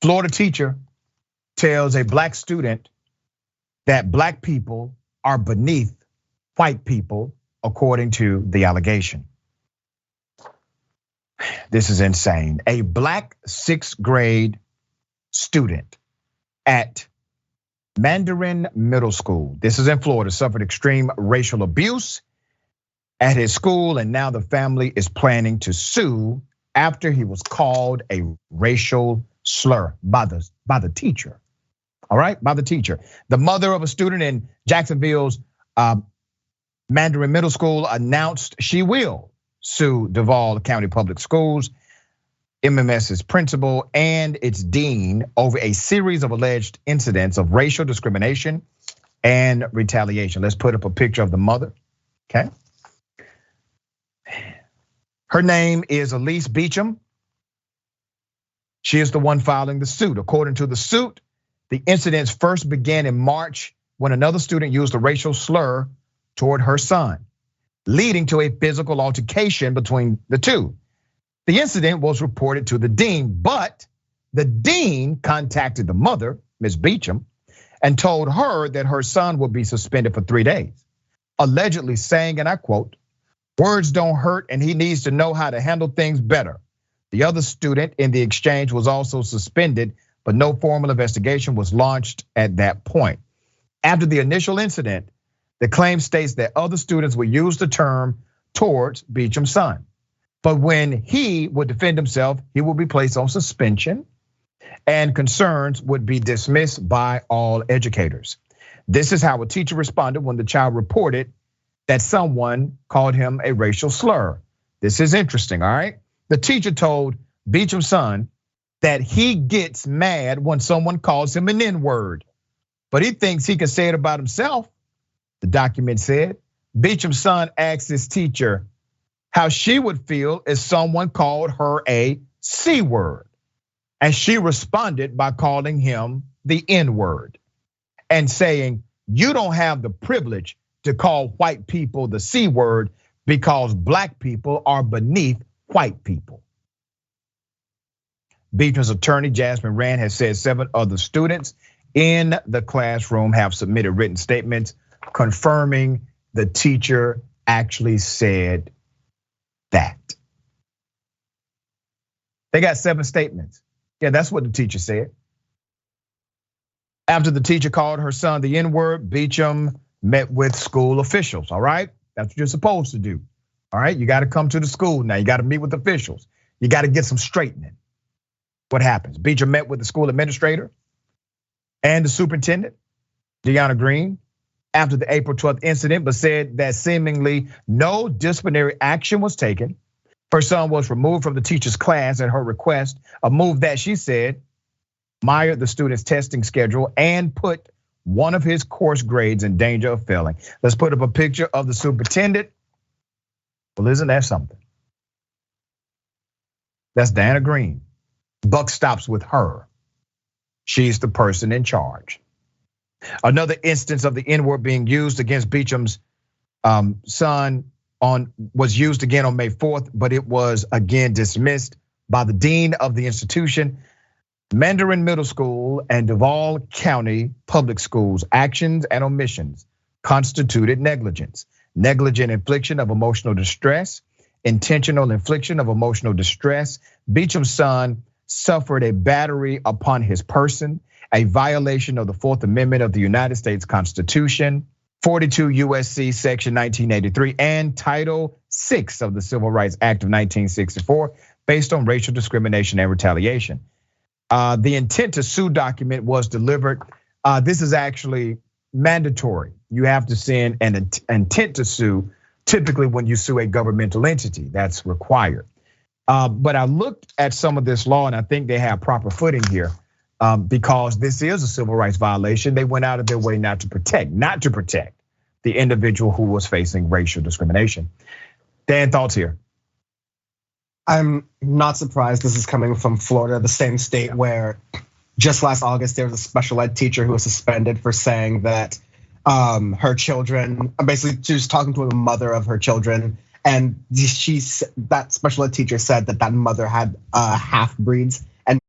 Florida teacher tells a black student that black people are beneath white people, according to the allegation. This is insane. A black 6th grade student at Mandarin Middle School, this is in Florida, suffered extreme racial abuse at his school, and now the family is planning to sue after he was called a racial slur by the teacher. All right, by the teacher. The mother of a student in Jacksonville's Mandarin Middle School announced she will sue Duval County Public Schools, MMS's principal, and its dean over a series of alleged incidents of racial discrimination and retaliation. Let's put up a picture of the mother, okay? Her name is Alyse Beechem. She is the one filing the suit. According to the suit, the incidents first began in March when another student used a racial slur toward her son, leading to a physical altercation between the two. The incident was reported to the dean, but the dean contacted the mother, Ms. Beechem, and told her that her son would be suspended for 3 days, allegedly saying, and I quote, "Words don't hurt and he needs to know how to handle things better." The other student in the exchange was also suspended, but no formal investigation was launched at that point. After the initial incident, the claim states that other students would use the term towards Beechem's son. But when he would defend himself, he would be placed on suspension and concerns would be dismissed by all educators. This is how a teacher responded when the child reported that someone called him a racial slur. This is interesting, all right? The teacher told Beechem's son that he gets mad when someone calls him an N-word, but he thinks he can say it about himself. The document said, Beechem's son asked his teacher how she would feel if someone called her a C word. And she responded by calling him the N-word and saying, "You don't have the privilege to call white people the C word because black people are beneath white people." Beechem's attorney, Jasmine Rand, has said 7 other students in the classroom have submitted written statements confirming the teacher actually said that. They got 7 statements. Yeah, that's what the teacher said. After the teacher called her son the N-word, Beechem met with school officials, all right? That's what you're supposed to do, all right? You gotta come to the school now, you gotta meet with officials. You gotta get some straightening. What happens? Beechem met with the school administrator and the superintendent, Deanna Green, after the April 12th incident, but said that seemingly no disciplinary action was taken. Her son was removed from the teacher's class at her request, a move that she said mired the student's testing schedule and put one of his course grades in danger of failing. Let's put up a picture of the superintendent. Well, isn't that something? That's Deanna Green. Buck stops with her. She's the person in charge. Another instance of the N-word being used against Beechem's son was used again on May 4th, but it was again dismissed by the dean of the institution. Mandarin Middle School and Duval County Public Schools actions and omissions constituted negligence. Negligent infliction of emotional distress, intentional infliction of emotional distress. Beechem's son suffered a battery upon his person, a violation of the 4th Amendment of the United States Constitution, 42 USC section 1983, and Title VI of the Civil Rights Act of 1964, based on racial discrimination and retaliation. The intent to sue document was delivered. This is actually mandatory. You have to send an intent to sue, typically when you sue a governmental entity, that's required. But I looked at some of this law and I think they have proper footing here because this is a civil rights violation. They went out of their way not to protect the individual who was facing racial discrimination. Dan, thoughts here? I'm not surprised this is coming from Florida, the same state where just last August there was a special ed teacher who was suspended for saying that her children, basically she was talking to the mother of her children, and that special ed teacher said that mother had half breeds, and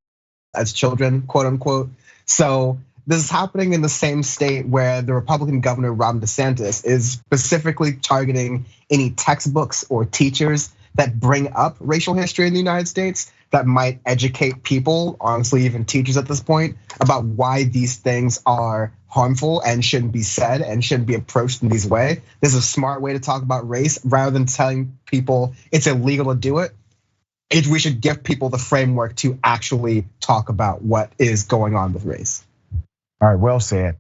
as children, quote unquote. So this is happening in the same state where the Republican governor, Ron DeSantis, is specifically targeting any textbooks or teachers that bring up racial history in the United States that might educate people, honestly, even teachers at this point, about why these things are harmful and shouldn't be said and shouldn't be approached in this way. This is a smart way to talk about race rather than telling people it's illegal to do it. We should give people the framework to actually talk about what is going on with race. All right, well said.